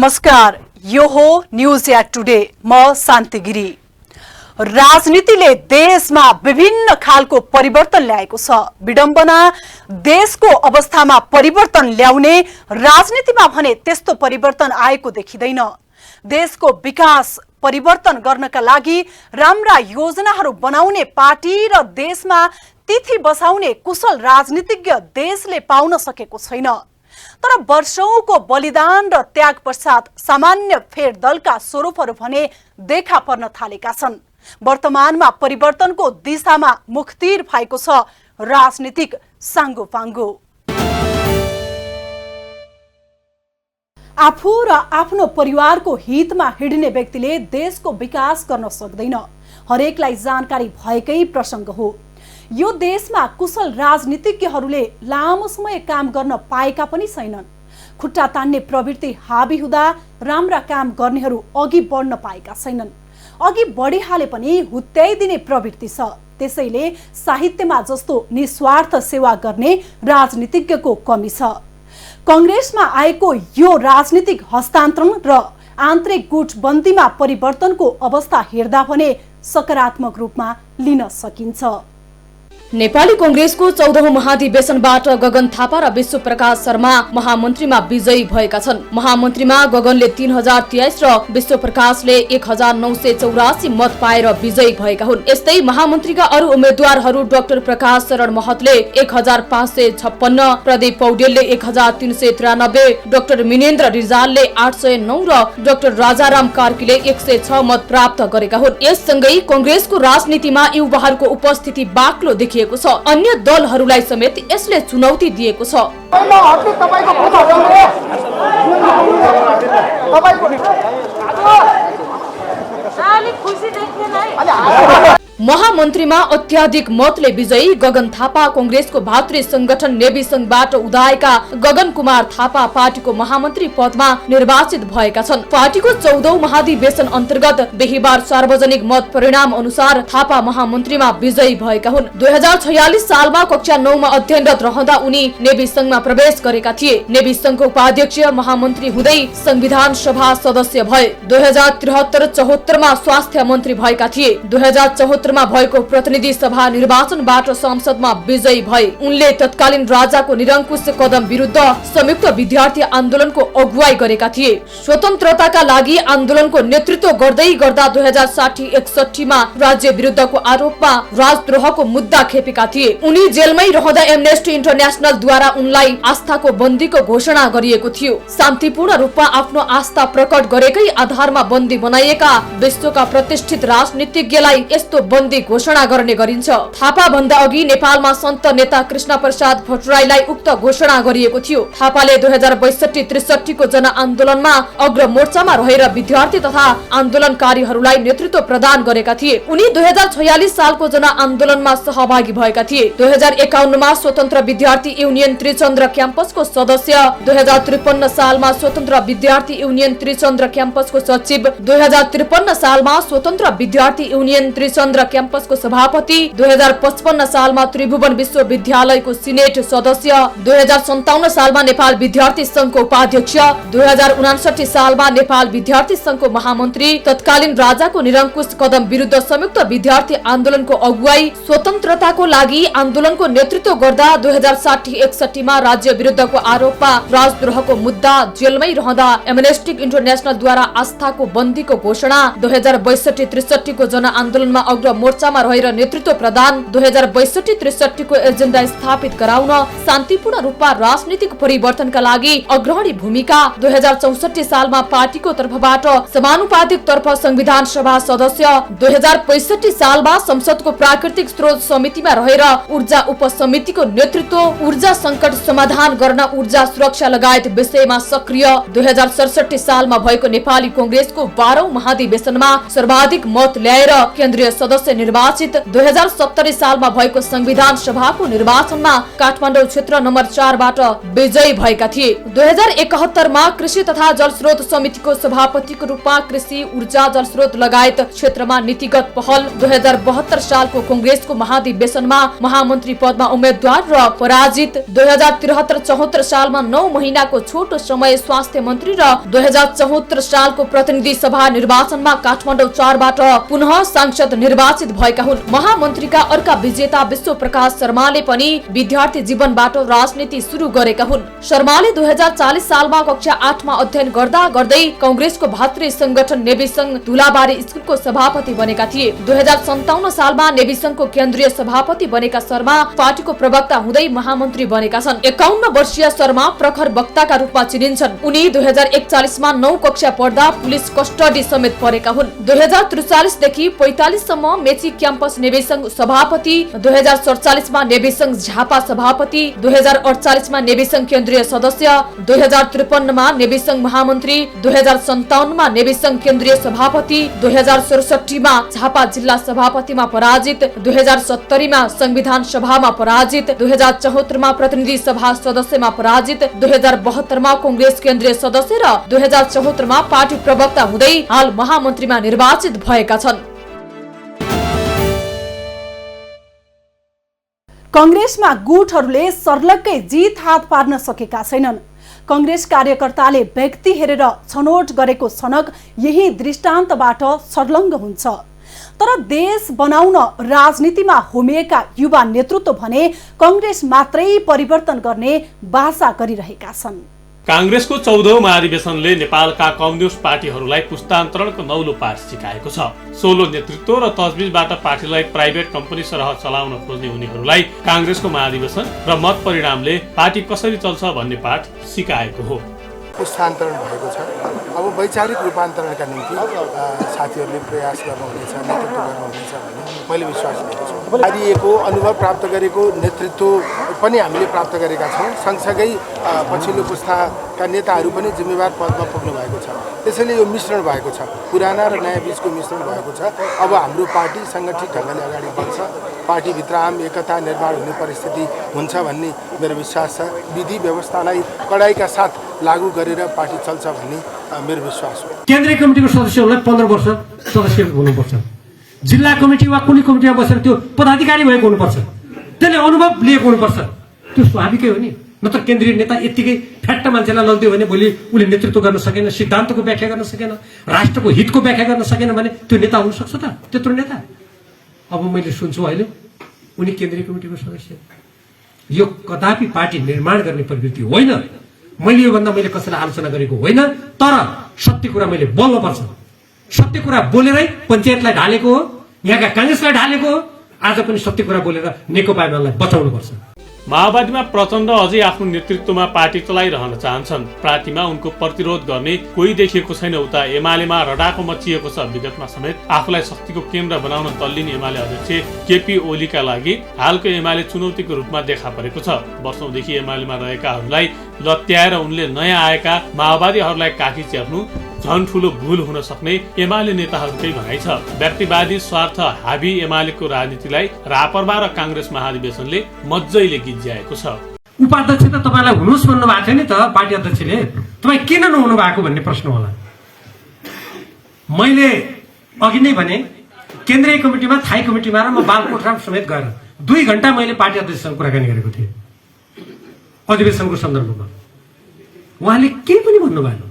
नमस्कार, यो हो न्यूज या टुडे। म शान्ति गिरी। राजनीतिले देशमा विभिन्न खालको परिवर्तन ल्याएको छ। विडम्बना देशको अवस्थामा परिवर्तन ल्याउने, राजनीतिमा भने त्यस्तो परिवर्तन आएको देखिँदैन। देशको विकास परिवर्तन गर्नका लागि राम्रा योजनाहरू बनाउने पार्टी र देशमा तिथि बसाउने कुशल राजनीतिज्ञ देशले पाउन सकेको छैन। तर वर्षौंको बलिदान र त्याग पश्चात सामान्य फेर दलका स्वरूपहरू भने देखा पर्न थालेका छन्। वर्तमानमा परिवर्तनको दिशामा मुखतिर भएको छ राजनीतिक साङ्गोपाङ्गो। आफू र आफ्नो परिवारको हितमा हिँड्ने व्यक्तिले देशको विकास गर्न सक्दैन। हरेकलाई जानकारी भएकै प्रसङ्ग हो। यो देशमा कुशल राजनीतिज्ञहरूले लामो समय काम गर्न पाएका पनि छैनन्। खुट्टा तान्ने प्रवृत्ति हाबी हुँदा राम्रा काम गर्नेहरू अघि बढ्न पाएका छैनन्। अघि बढिहाले पनि हुत्याइदिने प्रवृत्ति छ। त्यसैले साहित्यमा जस्तो निस्वार्थ सेवा गर्ने राजनीतिज्ञको कमी छ। कांग्रेसमा आएको यो राजनीतिक हस्तान्तरण र आन्तरिक गुटबन्दीमा परिवर्तनको अवस्था हेर्दा भने सकारात्मक रूपमा लिन सकिन्छ। नेपाली कांग्रेसको 14औं महाधिवेशनबाट गगन थापा र विश्व प्रकाश शर्मा महामन्त्रीमा विजयी भएका छन्। महामन्त्रीमा गगनले 3023 र विश्व प्रकाशले 1984 मत पाएर विजयी भएका हुन्। यस्तै महामन्त्रीका अरू उम्मेद्वारहरू डाक्टर प्रकाश शरण महतले 1556, प्रदीप पौडेलले 1393, डाक्टर मिनेन्द्र रिजालले 809 र डाक्टर राजाराम कार्कीले 106 मत प्राप्त गरेका हुन्। यससँगै कांग्रेसको राजनीतिमा युवाहरूको उपस्थिति बाक्लो देखिएको छ। अन्य दलहरूलाई समेत यसले चुनौती दिएको छ। महामन्त्रीमा अत्याधिक मतले विजयी गगन थापा कांग्रेसको भातृ संगठन नेवी संघबाट उदाएका गगन कुमार थापा पार्टीको महामन्त्री पदमा निर्वाचित भएका छन्। पार्टीको 14औं महाधिवेशन अन्तर्गत बिहीबार सार्वजनिक मत परिणाम अनुसार थापा महामन्त्रीमा विजयी भएका हुन्। 2046 सालमा कक्षा 9 मा अध्ययनरत रहँदा उनी नेवी संघमा प्रवेश गरेका थिए। नेवी संघको उपाध्यक्ष महामन्त्री हुँदै संविधान सभा सदस्य भए। 2073-74 मा स्वास्थ्य मन्त्री भएका थिए। 2074 मा भएको प्रतिनिधि सभा निर्वाचनबाट संसदमा विजयी भए। उनले तत्कालीन राजाको निरंकुश कदम विरुद्ध संयुक्त विद्यार्थी आन्दोलनको अगुवाई गरेका थिए। स्वतन्त्रताका लागि आन्दोलनको नेतृत्व गर्दै गर्दा 2060-61 मा राज्य विरुद्धको आरोपमा राजद्रोहको मुद्दा खेपेका थिए। उनी जेलमै रहँदा एमनेस्टी इन्टरनेशनलद्वारा उनलाई आस्थाको बन्दीको घोषणा गरिएको थियो। शान्तिपूर्ण रूपमा आफ्नो आस्था प्रकट गरेकै आधारमा बन्दी बनाइएका विश्वका प्रतिष्ठित राजनीतिज्ञलाई यस्तो बन्दी घोषणा गर्ने गरिन्छ। थापा भन्दा अघि नेपालमा सन्त नेता कृष्ण प्रसाद भट्टराईलाई उक्त घोषणा गरिएको थियो। थापाले 2062-63 को जनआन्दोलनमा अग्र मोर्चामा रहेर विद्यार्थी तथा आन्दोलनकारीहरूलाई नेतृत्व प्रदान गरेका थिए। उनी 2046 सालको जनआन्दोलनमा सहभागी भएका थिए। 2051 मा स्वतन्त्र विद्यार्थी युनियन त्रिचन्द्र क्याम्पसको सदस्य, 2053 सालमा स्वतन्त्र विद्यार्थी युनियन त्रिचन्द्र क्याम्पसको सचिव, 2053 सालमा स्वतन्त्र विद्यार्थी युनियन त्रिचन्द्र क्याम्पसको सभापति, 2055 सालमा त्रिभुवन विश्वविद्यालयको सिनेट सदस्य, 2057 सालमा नेपाल विद्यार्थी संघको उपाध्यक्ष, 2059 सालमा नेपाल विद्यार्थी संघको महामन्त्री, तत्कालीन राजाको निरंकुश कदम विरुद्ध संयुक्त विद्यार्थी आन्दोलनको अगुवाई, स्वतन्त्रताको लागि आन्दोलनको नेतृत्व गर्दा 2060-61 मा राज्य विरुद्धको आरोपमा राजद्रोहको मुद्दा, जेलमै रहँदा एमनेस्टी इन्टरनेशनलद्वारा आस्थाको बन्दीको घोषणा, 2062-63 को जनआन्दोलनमा अग्र मोर्चामा रहेर नेतृत्व प्रदान, 2062-63 को एजेन्डा स्थापित गराउन, शान्तिपूर्ण रूपमा राजनीतिक परिवर्तनका लागि अग्रणी भूमिका, 2064 सालमा पार्टीको तर्फबाट समानुपातिक तर्फ संविधान सभा सदस्य, 2065 सालमा संसदको प्राकृतिक स्रोत समितिमा रहेर ऊर्जा उपसमितिको नेतृत्व, ऊर्जा संकट समाधान गर्न ऊर्जा सुरक्षा लगायत विषयमा सक्रिय, 2067 सालमा भएको नेपाली कांग्रेसको 12औं महाधिवेशनमा सर्वाधिक मत ल्याएर केन्द्रीय सदस्य से निर्वाचित 2070 सालमा भएको संविधान सभाको निर्वाचनमा काठमाडौँ क्षेत्र नम्बर 4 बाट विजयी भएका थिए। 2071 मा कृषि तथा जलस्रोत समितिको सभापतिको रूपमा कृषि, ऊर्जा, जलस्रोत लगायत क्षेत्रमा नीतिगत पहल। 2072 सालको कांग्रेसको महाधिवेशनमा महामन्त्री पदमा उम्मेद्वार र पराजित। 2073-74 सालमा 9 महिनाको छोटो समय स्वास्थ्य मन्त्री र 2074 सालको प्रतिनिधि सभा निर्वाचनमा काठमाडौँ 4 बाट पुनः सांसद निर्वाचित भएका हुन्। महामन्त्रीका अर्का विजेता विश्व प्रकाश शर्माले पनि विद्यार्थी जीवनबाट राजनीति सुरु गरेका हुन्। शर्माले 2040 सालमा कक्षा 8 मा अध्ययन गर्दा गर्दै कांग्रेसको भातृ संगठन नेवी संघ धुलाबारी स्कुलको सभापति बनेका थिए। 2057 सालमा नेवी संघको केन्द्रीय सभापति बनेका शर्मा पार्टीको प्रवक्ता हुँदै महामन्त्री बनेका छन्। 51 वर्षीय शर्मा प्रखर वक्ताका रूपमा चिनिन्छन्। उनी 2041 मा 9 कक्षा पढ्दा पुलिस कस्टडी समेत परेका हुन्। 2043 देखि 45 सम्म मेची क्याम्पस नेवी संघ सभापति, 2047 मा नेवी संघ झापा सभापति, 2048 मा नेवी संघ केन्द्रीय सदस्य, 2053 मा नेवी संघ महामन्त्री, 2057 मा नेवी संघ केन्द्रीय सभापति, 2067 मा झापा जिल्ला सभापतिमा पराजित, 2070 मा संविधान सभामा पराजित, 2074 मा प्रतिनिधि सभा सदस्यमा पराजित, 2072 मा कांग्रेस केन्द्रीय सदस्य र 2074 मा पार्टी प्रवक्ता हुँदै हाल महामन्त्रीमा निर्वाचित भएका छन्। कांग्रेसमा गुटहरूले सर्लक्कै जित हात पार्न सकेका छैनन्। कांग्रेस कार्यकर्ताले व्यक्ति हेरेर छनौट गरेको सनक यही दृष्टान्तबाट सर्लङ्ग हुन्छ। तर देश बनाउन राजनीतिमा होमिएका युवा नेतृत्व भने कांग्रेस मात्रै परिवर्तन गर्ने बाचा गरिरहेका छन्। कांग्रेसको 14औं महाधिवेशनले नेपालका कम्युनिस्ट पार्टीहरूलाई पुस्तान्तरणको नौलो पाठ सिकाएको छ। सोलो नेतृत्व र तजबिजबाट पार्टीलाई प्राइभेट कम्पनी सरह चलाउन खोज्ने उनीहरूलाई कांग्रेसको महाधिवेशन र मत परिणामले पार्टी कसरी चल्छ भन्ने पाठ सिकाएको हो। पुस्तान्तरण भएको छ। अब वैचारिक रूपान्तरणका निम्ति साथीहरूले प्रयास गर्नुहुनेछ, नेतृत्व गर्नुहुनेछ भन्ने मैले विश्वास गरेको छु। पारिएको अनुभव प्राप्त गरेको नेतृत्व पनि हामीले प्राप्त गरेका छौँ। सँगसँगै पछिल्लो पुस्ताका नेताहरू पनि जिम्मेवार पदमा पुग्नु भएको छ। त्यसैले यो मिश्रण भएको छ, पुराना र नयाँ बीचको मिश्रण भएको छ। अब हाम्रो पार्टी सङ्गठित ढङ्गले अगाडि बढ्छ, पार्टीभित्र आम एकता निर्माण हुने परिस्थिति हुन्छ भन्ने मेरो विश्वास छ। विधि व्यवस्थालाई कडाइका साथ लागू गरेर पार्टी चल्छ भन्ने मेरो विश्वास हो। केन्द्रीय कमिटीको सदस्यहरूलाई 15 वर्ष सदस्य हुनुपर्छ। जिल्ला कमिटी वा कुनै कमिटीमा बसेर त्यो पदाधिकारी भएको हुनुपर्छ। त्यसले अनुभव लिएको हुनुपर्छ। त्यो स्वाभाविकै हो नि। नत्र केन्द्रीय नेता यत्तिकै फ्याट्ट मान्छेलाई लगिदियो भने भोलि उसले नेतृत्व गर्न सकेन, सिद्धान्तको व्याख्या गर्न सकेन, राष्ट्रको हितको व्याख्या गर्न सकेन भने त्यो नेता हुन सक्छ त? त्यत्रो नेता अब मैले सुन्छु अहिले उनी केन्द्रीय कमिटीको सदस्य। यो कदापि पार्टी निर्माण गर्ने प्रवृत्ति होइन। मैले योभन्दा मैले कसैलाई आलोचना गरेको होइन, तर सत्य कुरा मैले बोल्नुपर्छ। सत्य कुरा बोलेरै पञ्चायतलाई ढालेको हो, यहाँका कांग्रेसलाई ढालेको हो। आज पनि सत्य कुरा बोलेर नेकपा एमालेलाई बचाउनुपर्छ। माओवादीमा प्रचण्ड अझै आफ्नो नेतृत्वमा पार्टी चलाइरहन चाहन्छन्। पार्टीमा उनको प्रतिरोध गर्ने कोही देखिएको छैन। उता एमालेमा रडाको मचिएको छ। विगतमा समेत आफूलाई शक्तिको केन्द्र बनाउन तल्लीन एमाले अध्यक्ष केपी ओलीका लागि हालको एमाले चुनौतीको रूपमा देखा परेको छ। वर्षौंदेखि एमालेमा रहेकाहरूलाई लत्याएर उनले नयाँ आएका माओवादीहरूलाई काखी च्याप्नु झन ठूलो भूल हुन सक्ने एमाले नेताहरूकै भनाइ छ। व्यक्तिवादी स्वार्थ हाबी एमालेको राजनीतिलाई रापरपा र कांग्रेस महाधिवेशनले मज्जैले गिज्याएको छ। उपाध्यक्ष त तपाईलाई हुनुस् भन्नु भएको थियो नि त पार्टी अध्यक्षले, तपाई किन नहुनु भएको भन्ने प्रश्न होला। मैले अघि नै भने केन्द्रीय कमिटीमा, थाई कमिटीमा र म बालकोटराम समेत गएर 2 घण्टा मैले पार्टी अध्यक्षसँग कुराकानी गरेको थिएँ अधिवेशनको सन्दर्भमा। उहाँले केही पनि भन्नु भएन।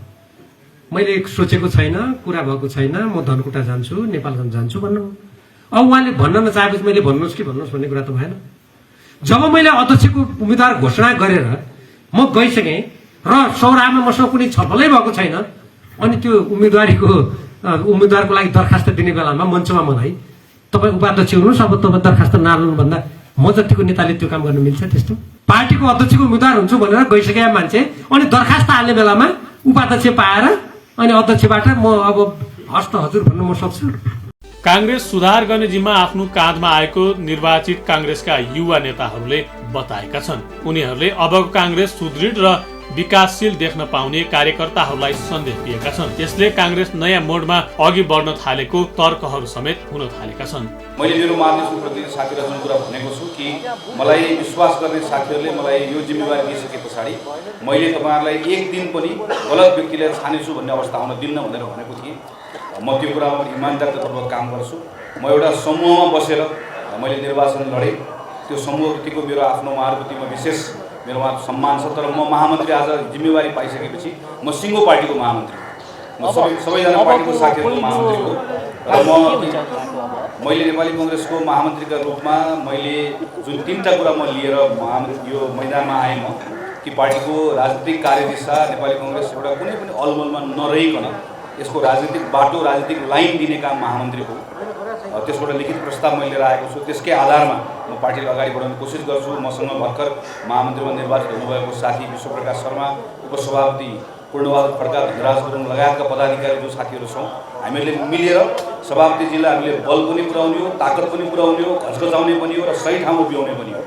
मैले सोचेको छैन, कुरा भएको छैन, म धनकुटा जान्छु, नेपालगञ्ज जान्छु भन्नु। अब उहाँले भन्न नचाहेपछि मैले भन्नुहोस् कि भन्नुहोस् भन्ने कुरा त भएन। जब मैले अध्यक्षको उम्मेदवार घोषणा गरेर म गइसकेँ र सौराहमा मसँग कुनै छलफलै भएको छैन, अनि त्यो उम्मेदवारको लागि दरखास्त दिने बेलामा मञ्चमा मलाई तपाईँ उपाध्यक्ष हुनुहोस्, अब तपाईँ दरखास्त नहाल्नु भन्दा म जतिको नेताले त्यो काम गर्नु मिल्छ? त्यस्तो पार्टीको अध्यक्षको उम्मेदवार हुन्छु भनेर गइसकेका मान्छे अनि दरखास्त हाल्ने बेलामा उपाध्यक्ष पाएर अनि अध्यक्षबाट म अब हस्त हजुर भन्नु म सक्छु। कांग्रेस सुधार गर्ने जिम्मा आफ्नो काँधमा आएको निर्वाचित कांग्रेसका युवा नेताहरूले बताएका छन्। उनीहरूले अबको कांग्रेस सुदृढ र विकासशील देख्न पाउने कार्यकर्ताहरूलाई सन्देश दिएका छन्। यसले काङ्ग्रेस नयाँ मोडमा अघि बढ्न थालेको तर्कहरू समेत हुन थालेका छन्। मैले मेरो मार्गदर्शनप्रति साथीलाई जुन कुरा भनेको छु कि मलाई विश्वास गर्ने साथीहरूले मलाई यो जिम्मेवारी दिइसके पछाडि मैले तपाईँहरूलाई एक दिन पनि गलत व्यक्तिलाई छानेछु भन्ने अवस्था आउन दिन्न भनेर भनेको थिएँ। म त्यो कुरामा इमान्दारतापूर्वक काम गर्छु। म एउटा समूहमा बसेर मैले निर्वाचन लडेँ। त्यो समूहप्रतिको मेरो आफ्नो उहाँहरूप्रतिमा विशेष मेरो उहाँ सम्मान छ। तर म महामन्त्री आज जिम्मेवारी पाइसकेपछि म सिङ्गो पार्टीको महामन्त्री हो। म सबैजना पार्टीको साथीहरूको महामन्त्री हो। र मैले नेपाली कङ्ग्रेसको महामन्त्रीका रूपमा मैले जुन 3टा कुरा म लिएर यो मैदानमा आएँ म कि पार्टीको राजनीतिक कार्यदिशा नेपाली कङ्ग्रेस एउटा कुनै पनि अलमलमा नरहिकन यसको राजनीतिक बाटो राजनीतिक लाइन दिने काम महामन्त्रीको त्यसको एउटा लिखित प्रस्ताव मैले लिएर आएको छु। त्यसकै आधारमा म पार्टीलाई अगाडि बढाउने कोसिस गर्छु। मसँग भर्खर महामन्त्रीमा निर्वाचित हुनुभएको साथी विश्वप्रकाश शर्मा, उपसभापति पूर्णबहादुर खड्का, धनराज गुरुङ लगायतका पदाधिकारी जो साथीहरू छौँ, हामीहरूले मिलेर सभापतिजीलाई हामीले बल पनि पुर्याउने हो, ताकत पनि पुर्याउने हो, घचघचाउने पनि हो र सही ठाउँमा पुर्याउने पनि हो।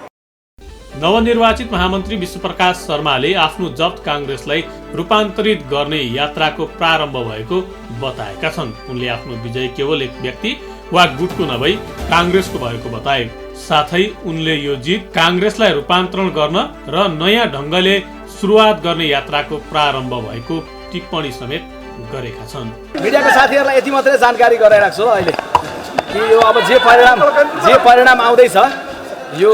नवनिर्वाचित महामन्त्री विश्वप्रकाश शर्माले आफ्नो जब्त काङ्ग्रेसलाई रूपान्तरित गर्ने यात्राको प्रारम्भ भएको बताएका छन्। उनले आफ्नो विजय केवल एक व्यक्ति वा गुटको नभई काङ्ग्रेसको भएको बताए। साथै उनले यो जित काङ्ग्रेसलाई रूपान्तरण गर्न र नयाँ ढङ्गले सुरुवात गर्ने यात्राको प्रारम्भ भएको टिप्पणी समेत गरेका छन्। मिडियाको साथीहरूलाई यति मात्रै जानकारी गराइराख्छु अहिले कि यो अब जे परिणाम आउँदैछ यो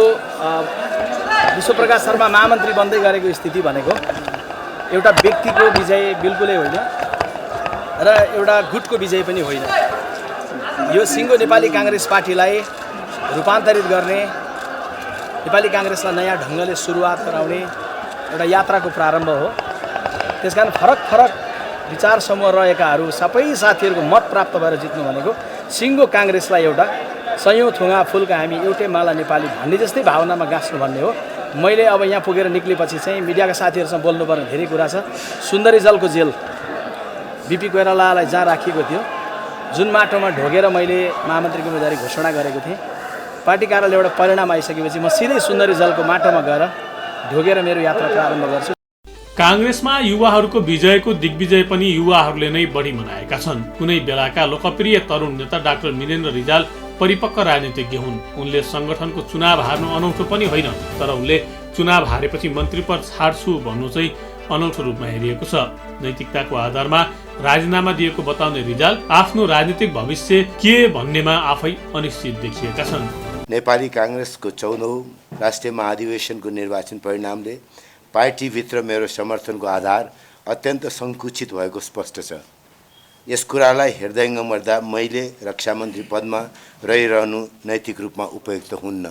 विश्वप्रकाश शर्मा महामन्त्री बन्दै गरेको स्थिति भनेको एउटा व्यक्तिको विजय बिल्कुलै होइन र एउटा गुटको विजय पनि होइन। यो सिङ्गो नेपाली काङ्ग्रेस पार्टीलाई रूपान्तरित गर्ने, नेपाली काङ्ग्रेसलाई नयाँ ढङ्गले सुरुवात गराउने एउटा यात्राको प्रारम्भ हो। त्यसकारण फरक फरक विचार समूह रहेकाहरू सबै साथीहरूको मत प्राप्त भएर जित्नु भनेको सिङ्गो काङ्ग्रेसलाई एउटा सयौँ थुङ्गा फुलका हामी एउटै माला नेपाली भन्ने जस्तै भावनामा गाँच्नु भन्ने हो। मैले अब यहाँ पुगेर निक्लेपछि चाहिँ मिडियाका साथीहरूसँग बोल्नुपर्ने धेरै कुरा छ। सुन्दरी जलको जेल बिपी कोइरालालाई जहाँ राखिएको थियो, जुन माटोमा ढोगेर मैले महामन्त्रीको उम्मेदवारी घोषणा गरेको थिएँ, पार्टी कार्यालय एउटा परिणाम आइसकेपछि म सिधै सुन्दरी जलको माटोमा गएर ढोगेर मेरो यात्रा प्रारम्भ गर्छु। काङ्ग्रेसमा युवाहरूको विजयको दिग्विजय पनि युवाहरूले नै बढी मनाएका छन्। कुनै बेलाका लोकप्रिय तरुण नेता डाक्टर मिनेन्द्र रिजाल परिपक्व राजनीतिज्ञ हुन्। उनले संगठनको चुनाव हार्नु अनौठो पनि होइन, तर उनले चुनाव हारेपछि मन्त्री पद छाड्छु भन्नु चाहिँ अनौठो रूपमा हेरिएको छ। नैतिकताको आधारमा राजीनामा दिएको बताउने रिजाल आफ्नो राजनीतिक भविष्य के भन्नेमा आफै अनिश्चित देखिएका छन्। नेपाली काङ्ग्रेसको 14औं राष्ट्रिय महाधिवेशनको निर्वाचन परिणामले पार्टीभित्र मेरो समर्थनको आधार अत्यन्त सङ्कुचित भएको स्पष्ट छ। यस कुरालाई हृदयङ्गम गर्दा मैले रक्षामन्त्री पदमा रहिरहनु नैतिक रूपमा उपयुक्त हुन्न,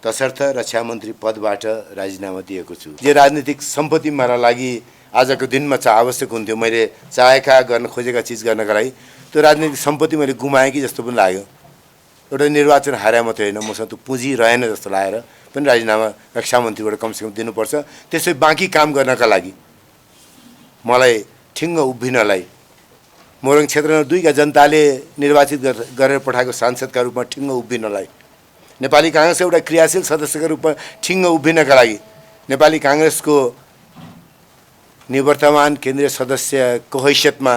तसर्थ रक्षामन्त्री पदबाट राजीनामा दिएको छु। जे राजनीतिक सम्पत्ति मेरा लागि आजको दिनमा आवश्यक हुन्थ्यो, मैले चाहेका गर्न खोजेका चिज गर्नका लागि त्यो राजनीतिक सम्पत्ति मैले गुमाएँ कि जस्तो पनि लाग्यो। एउटा निर्वाचन हारे मात्रै होइन, मसँग त्यो पुँजी रहेन जस्तो लागेर पनि राजीनामा रक्षामन्त्रीबाट कमसेकम दिनुपर्छ। त्यसै बाँकी काम गर्नका लागि मलाई ठिङ्ग उभिनलाई, मोरङ क्षेत्रमा 2का जनताले निर्वाचित गरेर पठाएको सांसदका रूपमा ठिङ्ग उभिनलाई, नेपाली काङ्ग्रेसको एउटा क्रियाशील सदस्यका रूपमा ठिङ्ग उभिनका लागि, नेपाली काङ्ग्रेसको निवर्तमान केन्द्रीय सदस्यको हैसियतमा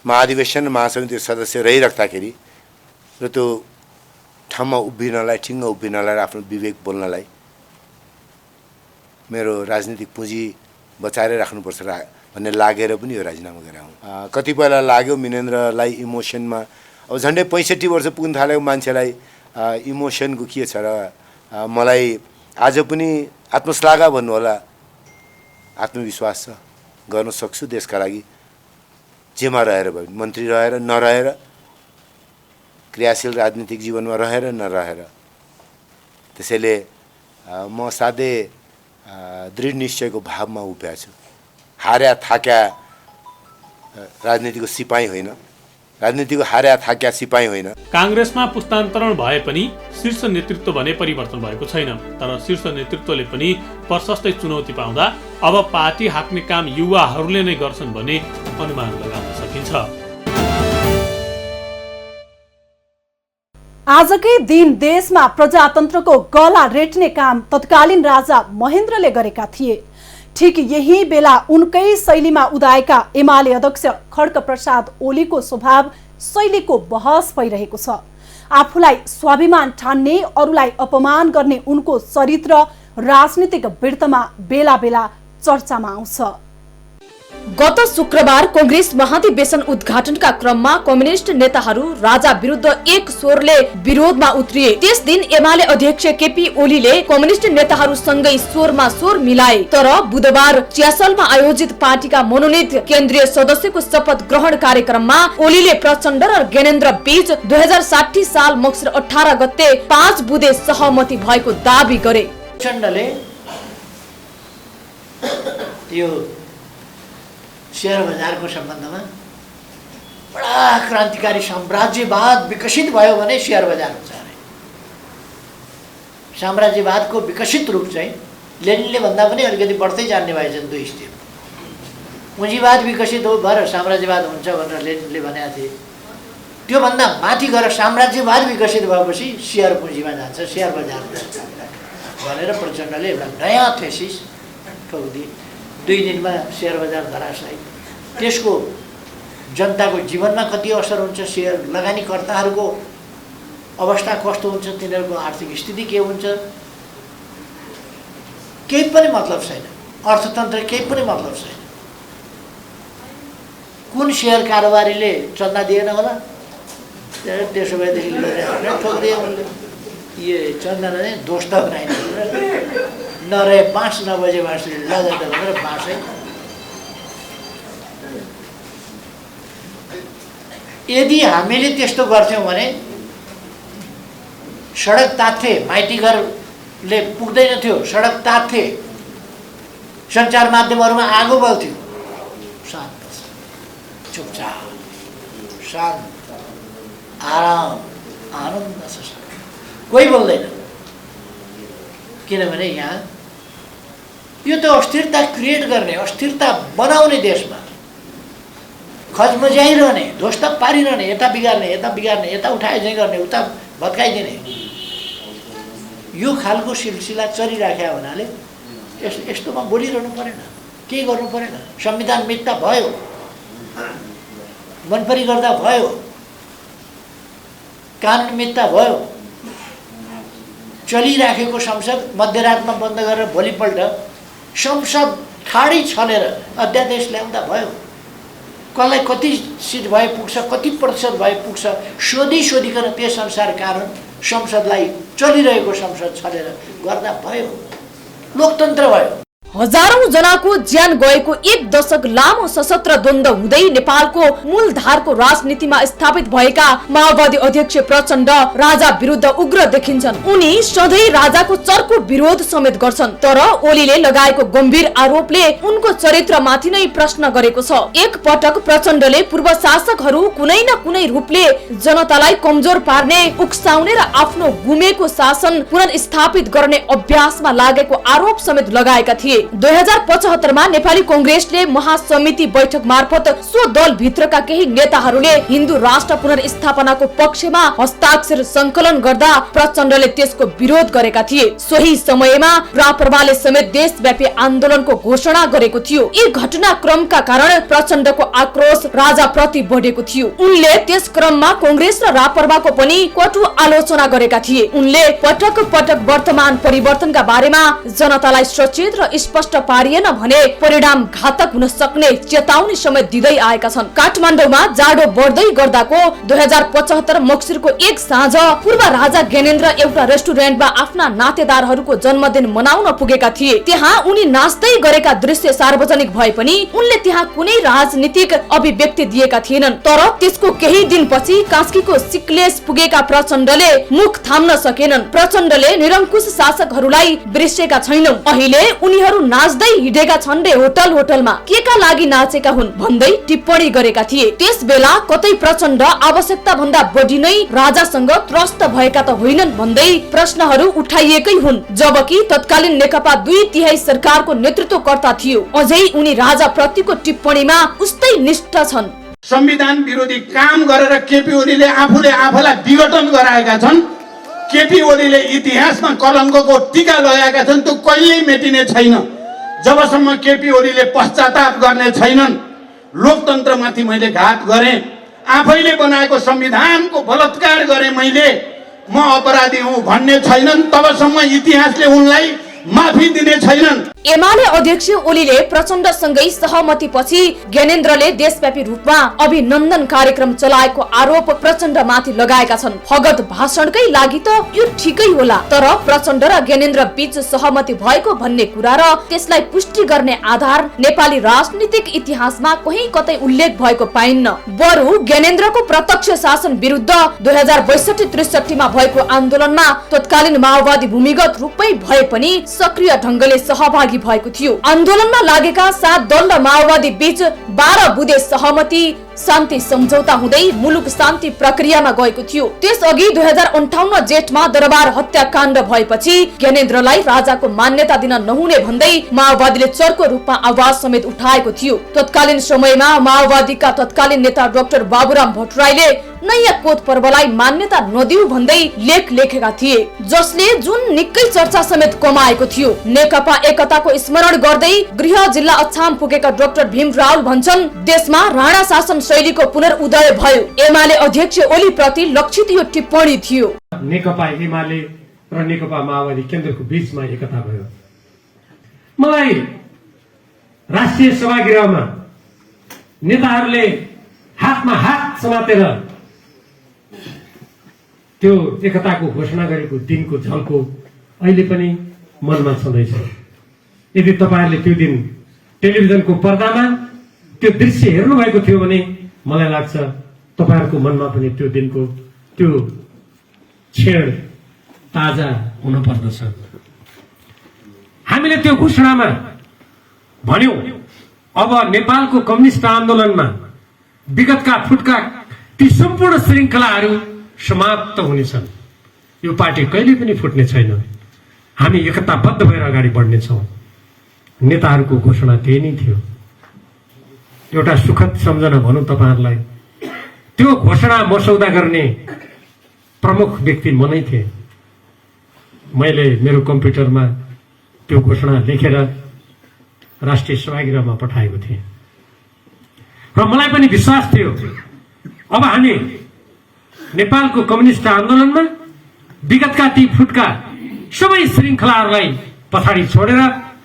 महाधिवेशन महासमितिको सदस्य रहिराख्दाखेरि र त्यो ठाउँमा उभिनलाई, ठिङ्ग उभिनलाई, आफ्नो विवेक बोल्नलाई मेरो राजनीतिक पुँजी बचाएर राख्नुपर्छ भन्ने लागेर पनि यो राजीनामा गरेँ। कतिपयलाई लाग्यो मिनेन्द्रलाई इमोसनमा, अब झन्डै 65 वर्ष पुग्न थालेको मान्छेलाई इमोसनको के छ र मलाई आज पनि आत्मश्लाघा भन्नु होला, आत्मविश्वास छ, गर्न सक्छु देशका लागि। जेमा रहेर भयो, मन्त्री रहेर नरहेर, क्रियाशील राजनीतिक जीवनमा रहेर नरहेर। त्यसैले म साधै दृढ निश्चयको भावमा उभिएको छु। हार्या थाक्या राजनीतिको सिपाही होइन, राजनीतिको हार्या थाक्या सिपाही होइन। काङ्ग्रेसमा पुस्तान्तरण भए पनि शीर्ष नेतृत्व भने परिवर्तन भएको छैन, तर शीर्ष नेतृत्वले पनि प्रशस्तै चुनौती पाउँदा अब पार्टी हाँक्ने काम युवाहरूले नै गर्छन् भन्ने अनुमान लगाउन सकिन्छ। आजकै दिन देशमा प्रजातन्त्रको गला रेट्ने काम तत्कालीन राजा महेन्द्रले गरेका थिए। ठीक यही बेला उनकै शैलीमा उदाएका एमाले अध्यक्ष खड्ग प्रसाद ओलीको स्वभाव शैलीको बहस भइरहेको छ। आफूलाई स्वाभिमान ठान्ने, अरूलाई अपमान गर्ने उनको चरित्र राजनीतिक वृत्तमा बेला बेला चर्चामा आउँछ। गत शुक्रबार कांग्रेस महाधिवेशन उद्घाटनका क्रममा कम्युनिस्ट नेताहरू राजा विरुद्ध एक स्वरले विरोधमा उत्रिए। त्यस दिन एमाले अध्यक्ष केपी ओलीले कम्युनिस्ट नेताहरूसँगै स्वरमा स्वर मिलाए। तर बुधबार च्यासलमा आयोजित पार्टीका मनोनित केन्द्रीय सदस्यको शपथ ग्रहण कार्यक्रममा ओलीले प्रचण्ड र ज्ञानेन्द्र बीच 2060 साल मक्सिर 18 गते 5 बुँदे सहमति भएको दावी गरे। प्रचण्डले यो शेयर बजारको सम्बन्धमा बडा क्रान्तिकारी साम्राज्यवाद विकसित भयो भने शेयर बजार हुन्छ अरे। साम्राज्यवादको विकसित रूप चाहिँ लेनिनले भन्दा पनि अलिकति बढ्दै जान्ने भएछन् 2 स्टेप। पुँजीवाद विकसित हो भएर साम्राज्यवाद हुन्छ भनेर लेनिनले भनेका थिए। त्योभन्दा माथि गएर साम्राज्यवाद विकसित भएपछि शेयर पुँजीमा जान्छ, शेयर बजार जान्छ भनेर प्रचण्डले एउटा नयाँ थेसिस ठोकिदिए। 2 दिनमा शेयर बजार धराशायी। त्यसको जनताको जीवनमा कति असर हुन्छ, शेयर लगानीकर्ताहरूको अवस्था कस्तो हुन्छ, तिनीहरूको आर्थिक स्थिति के हुन्छ, केही पनि मतलब छैन। अर्थतन्त्र केही पनि मतलब छैन। कुन शेयर कारोबारीले चन्दा दिएन होला, त्यसो भएदेखि ठोकिदिए उनले। ये चन्दा नै दोष त बनाइदिनु नरहे बाँस नबजे बाँसले लजा त भनेर बाँसै। यदि हामीले त्यस्तो गर्थ्यौँ भने सडक तात्थे, माइती घरले पुग्दैन थियो, सडक तात्थे, सञ्चार माध्यमहरूमा आगो बल्थ्यो। शान्त छ, चुपचाप, शान्त, आराम, आनन्द छ, कोही बोल्दैन। किनभने यहाँ यो त अस्थिरता क्रिएट गर्ने, अस्थिरता बनाउने देशमा खजमज्याइरहने, ध्वस्त पारिरहने, यता बिगार्ने, यता उठाए चाहिँ गर्ने, उता भत्काइदिने, यो खालको सिलसिला चलिराखेको हुनाले यस्तोमा बोलिरहनु परेन, केही गर्नु परेन। संविधान मिथ्या भयो, मनपरी गर्दा भयो, कानुन मिथ्या भयो। चलिराखेको संसद मध्यरातमा बन्द गरेर भोलिपल्ट संसद ठाडी छलेर अध्यादेश ल्याउँदा भयो। कसलाई कति सिट भए पुग्छ, कति प्रतिशत भए पुग्छ, सोधिकन त्यस अनुसार कानुन संसदलाई चलिरहेको संसद छलेर गर्दा भयो, लोकतन्त्र भयो। हजारौं जनाको ज्यान गएको 1 दशक लामो सशस्त्र द्वन्द्व हुँदै नेपालको मूलधारको राजनीतिमा स्थापित भएका माओवादी अध्यक्ष प्रचण्ड राजा विरुद्ध उग्र देखिन्छन्। उनी सधैँ राजाको चर्को विरोध समेत गर्छन्। तर ओलीले लगाएको गम्भीर आरोपले उनको चरित्रमाथि नै प्रश्न गरेको छ। एक पटक प्रचण्डले पूर्व शासकहरू कुनै न कुनै रूपले जनतालाई कमजोर पार्ने, उक्साउने र आफ्नो गुमेको शासन पुनर्स्थापित गर्ने अभ्यासमा लागेको आरोप समेत लगाएका थिए। 2075 मा नेपाली कांग्रेसले महासमिति बैठक मार्फत सो दल भित्रका केही नेताहरूले हिन्दू राष्ट्र पुनर्स्थापनाको पक्षमा हस्ताक्षर संकलन गर्दा प्रचण्डले त्यसको विरोध गरेका थिए। सोही समयमा राप्रपाले समेत देशव्यापी आन्दोलनको घोषणा गरेको थियो। यी घटनाक्रमका कारण प्रचण्डको आक्रोश राजा प्रति बढेको थियो। उनले त्यस क्रममा कांग्रेस र राप्रपाको पनि कटु आलोचना गरेका थिए। उनले पटक पटक वर्तमान परिवर्तनका बारेमा जनतालाई सचेत र स्पष्ट पारिएन भने परिणाम घातक हुन सक्ने चेतावनी समेत दिँदै आएका छन्। काठमाडौँमा जाडो बढ्दै गर्दाको 2075 मक्सिरको एक साँझ पूर्व राजा ज्ञानेन्द्र एउटा रेस्टुरेन्टमा आफ्ना नातेदारहरूको जन्मदिन मनाउन पुगेका थिए। त्यहाँ उनी नाच्दै गरेका दृश्य सार्वजनिक भए पनि उनले त्यहाँ कुनै राजनीतिक अभिव्यक्ति दिएका थिएनन्। तर त्यसको केही दिनपछि कास्कीको सिक्लेस पुगेका प्रचण्डले मुख थाम्न सकेनन्। प्रचण्डले निरङ्कुश शासकहरूलाई बिर्सेका छैनौं, अहिले उनीहरू नाच्दै हिँडेका छन् रे होटलमा, केका लागि नाचेका हुन् भन्दै टिप्पणी गरेका थिए। त्यस बेला कतै प्रचण्ड आवश्यकता भन्दा बढी नै राजासँग त्रस्त भएका त होइनन् भन्दै प्रश्नहरू उठाइएकै हुन्। जबकि तत्कालीन नेकपा 2/3 सरकारको नेतृत्वकर्ता थियो। अझै उनी राजा प्रतिको टिप्पणीमा उस्तै निष्ठ छन्। संविधान विरोधी काम गरेर केपी ओलीले आफूलाई विघटन गराएका छन्। केपी ओलीले इतिहासमा कलङ्कको टीका लगाएका छन्, त्यो कहिल्यै मेटिने छैन। जबसम्म केपी ओलीले पश्चाताप गर्ने छैनन्, लोकतन्त्रमाथि मैले घात गरेँ, आफैले बनाएको संविधानको बलात्कार गरेँ, मैले म अपराधी हुँ भन्ने छैनन्, तबसम्म इतिहासले उनलाई माफी दिने छैनन्। एमाले अध्यक्ष ओलीले प्रचण्डसँगै सहमतिपछि ज्ञानेन्द्रले देशव्यापी रूपमा अभिनन्दन कार्यक्रम चलाएको आरोप प्रचण्डमाथि लगाएका छन्। फगत भाषणकै लागि त यो ठिकै होला, तर प्रचण्ड र ज्ञानेन्द्र बीच सहमति भएको भन्ने कुरा र त्यसलाई पुष्टि गर्ने आधार नेपाली राजनीतिक इतिहासमा कहीँ कतै उल्लेख भएको पाइन्न। बरु ज्ञानेन्द्रको प्रत्यक्ष शासन विरुद्ध 2062-63 मा भएको आन्दोलनमा तत्कालीन माओवादी भूमिगत रूपमै भए पनि सक्रिय ढंगले सहभागी भएको थियो। आन्दोलनमा लागेका 7 दल र माओवादी बीच 12 बुँदे सहमति शान्ति सम्झौता हुँदै मुलुक शान्ति प्रक्रियामा गएको थियो। त्यसअघि 2058 जेठमा दरबार हत्याकाण्ड भएपछि ज्ञानेन्द्रलाई राजाको मान्यता दिन नहुने भन्दै माओवादीले चर्को रूपमा आवाज समेत उठाएको थियो। तत्कालीन समयमा माओवादीका तत्कालीन नेता डाक्टर बाबुराम भट्टराईले नयाँ कोत पर्वलाई मान्यता नदिऊ भन्दै लेख लेखेका थिए, जसले जुन निकै चर्चा समेत कमाएको थियो। नेकपा एकताको स्मरण गर्दै गृह जिल्ला अछाम पुगेका डाक्टर भीम रावल भन्छन्, देशमा राणा शासन शैलीको पुनरुदय भयो। एमाले अध्यक्ष ओली प्रति लक्षित यो टिप्पणी थियो। नेकपा एमाले र नेकपा माओवादी केन्द्रको बीचमा एकता भयो। मलाई राष्ट्रिय सभागृहमा नेताहरूले हातमा हात समातेर त्यो एकताको घोषणा गरेको दिनको झल्को अहिले पनि मनमा छँदैछ। यदि तपाईहरुले त्यो दिन टेलिभिजनको पर्दामा त्यो दृश्य हेर्नु भएको थियो भने मलाई लाग्छ तपाईहरुको मनमा पनि त्यो दिनको त्यो क्षण ताजा हुन पर्दछ। हामीले त्यो घोषणामा भन्यौं, अब नेपालको कम्युनिस्ट आन्दोलनमा विगतका फुटका ती सम्पूर्ण श्रृंखलाहरू समाप्त हुनेछन्। यो पार्टी कहिले पनि फुट्ने छैन। हामी एकताबद्ध भएर अगाडि बढ्नेछौँ। नेताहरूको घोषणा त्यही नै थियो। एउटा सुखद सम्झना भनौँ तपाईहरुलाई, त्यो घोषणा मसौदा गर्ने प्रमुख व्यक्ति म नै थिएँ। मैले मेरो कम्प्युटरमा त्यो घोषणा लेखेर राष्ट्रिय सभागृहमा पठाएको थिएँ र मलाई पनि विश्वास थियो अब हामी नेपालको कम्युनिस्ट आन्दोलनमा विगतका ती फुटका सबै श्रृंखलाहरूलाई पछाडि छोडेर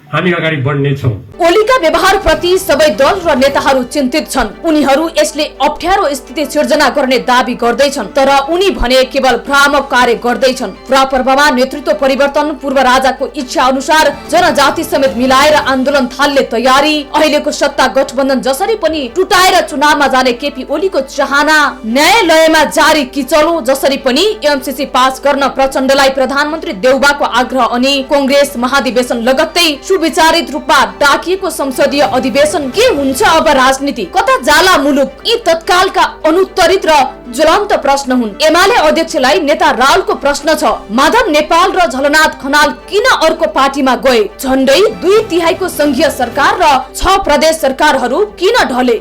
हामी अगाडि बढ्नेछौँ। ओलीका व्यवहार प्रति सबै दल र नेताहरू चिन्तित छन्। उनीहरू यसले अप्ठ्यारो स्थिति सिर्जना गर्ने दाबी गर्दैछन्, तर उनी भने केवल भ्रामक कार्य गर्दैछन्। प्रपर्वमा नेतृत्व परिवर्तन, पूर्व राजाको इच्छा अनुसार जनजाति समेत मिलाएर आन्दोलन थाल्ने तयारी, अहिलेको सत्ता गठबन्धन जसरी पनि टुटाएर चुनावमा जाने केपी ओलीको चाहना, न्यायालयमा जारी किचलो जसरी पनि एमसीसी पास गर्न प्रचण्डलाई प्रधानमन्त्री देउबाको आग्रह अनि कांग्रेस महाधिवेशन लगत्तै सुविचारित रूपमा डाकिएको संसदीय अधिवेशन, के हुन्छ अब राजनीति, कता जाला मुलुक, यी तत्कालका अनुत्तरित र ज्वलन्त प्रश्न हुन्। एमाले अध्यक्षलाई नेता रावलको प्रश्न छ, माधव नेपाल र झलनाथ खनाल किन अर्को पार्टीमा गए? झण्डै 2/3 संघीय सरकार र 6 प्रदेश सरकारहरू किन ढले?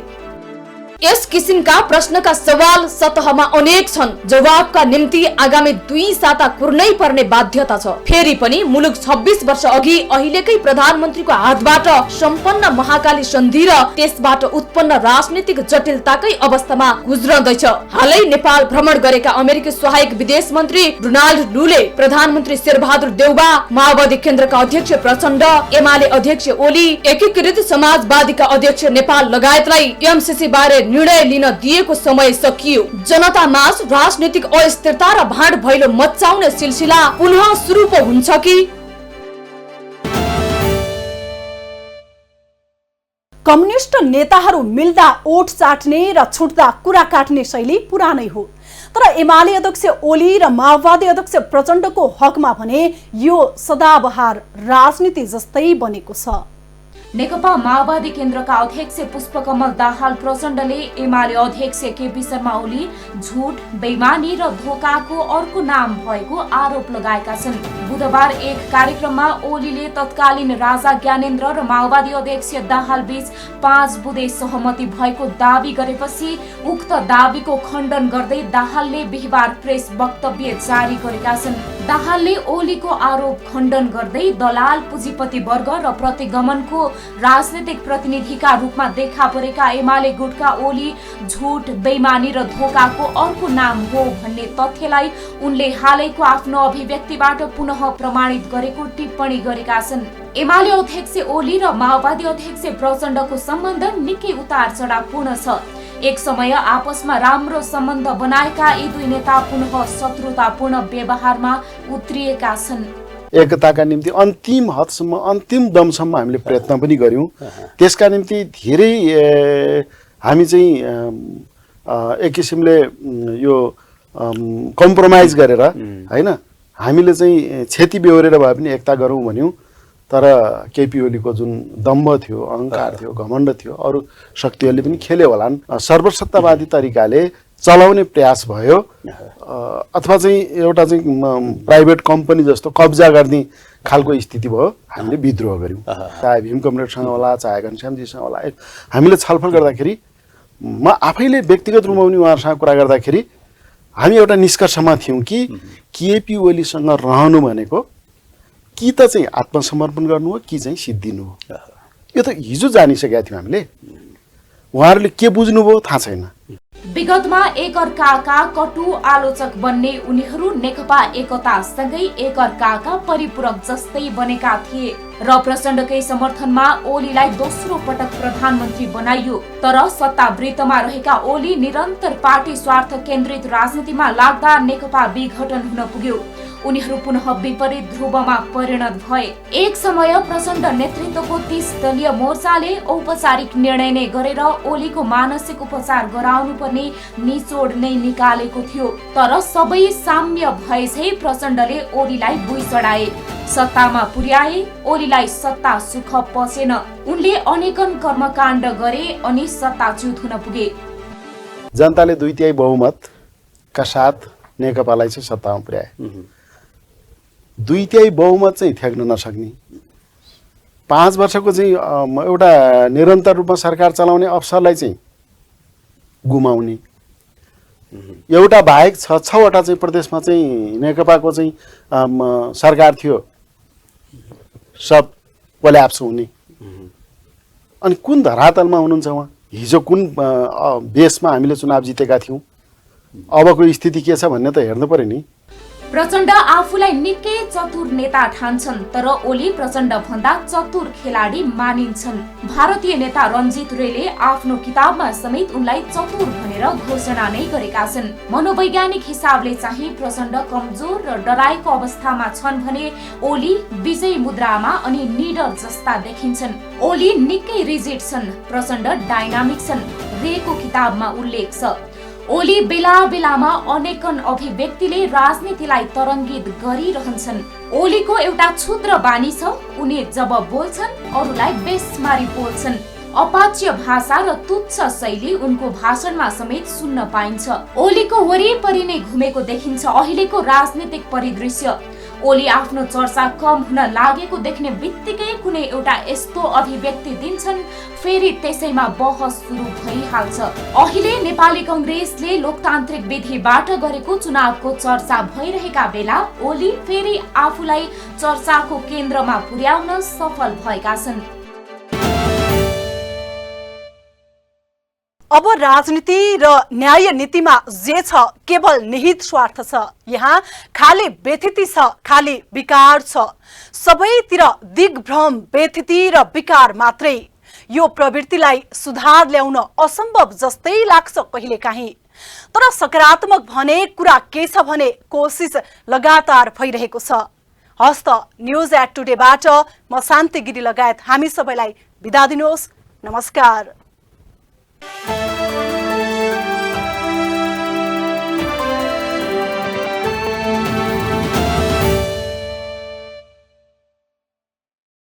यस किसिमका प्रश्नका सवाल सतहमा अनेक छन्। जवाबका निम्ति आगामी 2 साता कुर्नै पर्ने बाध्यता छ। फेरि पनि मुलुक 26 वर्ष अघि अहिलेकै प्रधानमन्त्रीको हातबाट सम्पन्न महाकाली सन्धि र त्यसबाट उत्पन्न राजनीतिक जटिलताकै अवस्थामा गुज्रदैछ। हालै नेपाल भ्रमण गरेका अमेरिकी सहायक विदेश मन्त्री डोनाल्ड लुले, प्रधानमन्त्री शेरबहादुर देउबा, माओवादी केन्द्रका अध्यक्ष प्रचण्ड, एमाले अध्यक्ष ओली, एकीकृत समाजवादीका अध्यक्ष नेपाल लगायतलाई एमसीसी बारे निर्णय लिन दिएको समय सकियो। जनतामाझ राजनीतिक अस्थिरता र भाँड भैलो मच्चाउने सिलसिला पुनः सुरु पो हुन्छ कि? कम्युनिस्ट नेताहरू मिल्दा ओठ चाट्ने र छुट्दा कुरा काट्ने शैली पुरानै हो, तर एमाले अध्यक्ष ओली र माओवादी अध्यक्ष प्रचण्डको हकमा भने यो सदाबहार राजनीति जस्तै बनेको छ। नेकपा माओवादी केन्द्रका अध्यक्ष पुष्पकमल दाहाल प्रचण्डले एमाले अध्यक्ष केपी शर्मा ओली झुट, बेइमानी र धोकाको अर्को नाम भएको आरोप लगाएका छन्। बुधबार एक कार्यक्रममा ओलीले तत्कालीन राजा ज्ञानेन्द्र र माओवादी अध्यक्ष दाहाल बीच 5 बुँदे सहमति भएको दावी गरेपछि उक्त दावीको खण्डन गर्दै दाहालले बिहिबार प्रेस वक्तव्य जारी गरेका छन्। दाहालले ओलीको आरोप खण्डन गर्दै दलाल पुँजीपति वर्ग र प्रतिगमनको राजनीतिक प्रतिनिधिका रूपमा देखा परेका एमाले गुटका ओली झुट, बेइमानी र धोकाको अर्को नाम हो भन्ने तथ्यलाई उनले हालैको आफ्नो अभिव्यक्तिबाट पुनः प्रमाणित गरेको टिप्पणी गरेका छन्। एमाले अध्यक्ष ओली र माओवादी अध्यक्ष प्रचण्डको सम्बन्ध निकै उतार चढावपूर्ण छ। एक समय आपसमा राम्रो सम्बन्ध बनाएका यी दुई नेता पुनः शत्रुतापूर्ण व्यवहारमा उत्रिएका छन्। एकताका निम्ति अन्तिम हदसम्म, अन्तिम दमसम्म हामीले प्रयत्न पनि गर्यौं। त्यसका निम्ति धेरै हामी चाहिँ एक किसिमले यो कम्प्रोमाइज गरेर हैन, हामीले चाहिँ क्षति बेहोरेर भए पनि एकता गरौँ भन्यौं। तर केपी ओलीको जुन दम्भ थियो, अहंकार थियो, घमण्ड थियो, अरू शक्तिहरूले पनि खेले होलान्। सर्वसत्तावादी तरिकाले चलाउने प्रयास भयो अथवा चाहिँ एउटा चाहिँ प्राइभेट कम्पनी जस्तो कब्जा गर्ने खालको स्थिति भयो। हामीले विद्रोह गर्यौं, चाहे भीम कमरेडसँग होला, चाहे घनश्यामजीसँग होला। हामीले छलफल गर्दाखेरि म आफैले व्यक्तिगत रूपमा पनि उहाँहरूसँग कुरा गर्दाखेरि हामी एउटा निष्कर्षमा थियौं कि केपी ओलीसँग रहनु भनेको कि त चाहिँ आत्मसमर्पण गर्नु हो कि चाहिँ सिद्धिनु हो। यो त हिजो जानिसकेका थियौँ हामीले। उहाँहरूले के बुझ्नुभयो थाहा छैन। विगतमा एकअर्काका कटु आलोचक बन्ने उनीहरू नेकपा एकतासँगै एकअर्काका परिपूरक जस्तै बनेका थिए र प्रचण्डकै समर्थनमा ओलीलाई दोस्रो पटक प्रधानमन्त्री बनाइयो। तर सत्तावृत्तमा रहेका ओली निरन्तर पार्टी स्वार्थ केन्द्रित राजनीतिमा लाग्दा नेकपा विघटन हुन पुग्यो। उनीहरू पुनः विपरीत ध्रुवमा परिणत भए। एक समय प्रचण्ड नेतृत्वको 30 दलीय मोर्चाले औपचारिक निर्णय नै गरेर ओलीको मानसिक उपचार गराउनु पर्ने निचोड नै निकालेको थियो। तर सबै साम्य भएझै प्रचण्डले ओलीलाई भुइँ चढाए, सत्तामा पुर्याए। ओलीलाई सत्ता सुख पसेन। उनले अनेकन कर्मकाण्ड गरे अनि सत्ताच्युत हुन पुगे। जनताले 2/3 बहुमतका साथ नेकपालाई चाहिँ सत्तामा पुर्याए। 2/3 बहुमत चाहिँ थ्याक्न नसक्ने, 5 वर्षको चाहिँ एउटा निरन्तर रूपमा सरकार चलाउने अवसरलाई चाहिँ गुमाउने। एउटा बाहेक 6वटा चाहिँ प्रदेशमा चाहिँ नेकपाको चाहिँ सरकार थियो, सब कोल्याप्स हुने। अनि कुन धरातलमा हुनुहुन्छ उहाँ? हिजो कुन बेसमा हामीले चुनाव जितेका थियौँ? अबको स्थिति के छ भन्ने त हेर्नु पर्यो नि। प्रचण्ड आफूलाई निकै चतुर नेता ठान्छन्, तर ओली प्रचण्ड भन्दा चतुर खेलाडी मानिन्छन्। भारतीय नेता रञ्जित रेले आफ्नो किताबमा समेत उनलाई चतुर भनेर घोषणा नै गरेका छन्। मनोवैज्ञानिक हिसाबले चाहिँ प्रचण्ड कमजोर र डराएको अवस्थामा छन् भने ओली विजय मुद्रामा अनि निडर जस्ता देखिन्छन्। ओली निकै रिजिड छन्, प्रचण्ड डाइनामिक छन्। रेको किताबमा उल्लेख छ। ओली बेला बेलामा अनेकन अभिव्यक्तिले राजनीतिलाई तरङ्गित गरिरहन्छन्। ओलीको एउटा क्षुद्र बानी छ, उनी जब बोल्छन् अरूलाई बेसमारी बोल्छन्। अपाच्य भाषा र तुच्छ शैली उनको भाषणमा समेत सुन्न पाइन्छ। ओलीको वरिपरि नै घुमेको देखिन्छ अहिलेको राजनीतिक परिदृश्य। ओली आफ्नो चर्चा कम हुन लागेको देख्ने बित्तिकै कुनै एउटा यस्तो अभिव्यक्ति दिन्छन्, फेरि त्यसैमा बहस सुरु भइहाल्छ। अहिले नेपाली कांग्रेसले लोकतान्त्रिक विधिबाट गरेको चुनावको चर्चा भइरहेका बेला ओली फेरि आफूलाई चर्चाको केन्द्रमा पुर्याउन सफल भएका छन्। अब राजनीति र न्याय नीतिमा जे छ केवल निहित स्वार्थ छ। यहाँ खाली व्यथिति छ, खाली विकार छ। सबैतिर दिग्भ्रम, व्यथिति र विकार मात्रै। यो प्रवृत्तिलाई सुधार ल्याउन असम्भव जस्तै लाग्छ कहिलेकाहीँ। तर सकारात्मक भने कुरा के छ भने कोसिस लगातार भइरहेको छ। हस्त न्यूज एट टुडेबाट म शान्ति गिरी लगायत हामी सबैलाई बिदा दिनुहोस्। नमस्कार।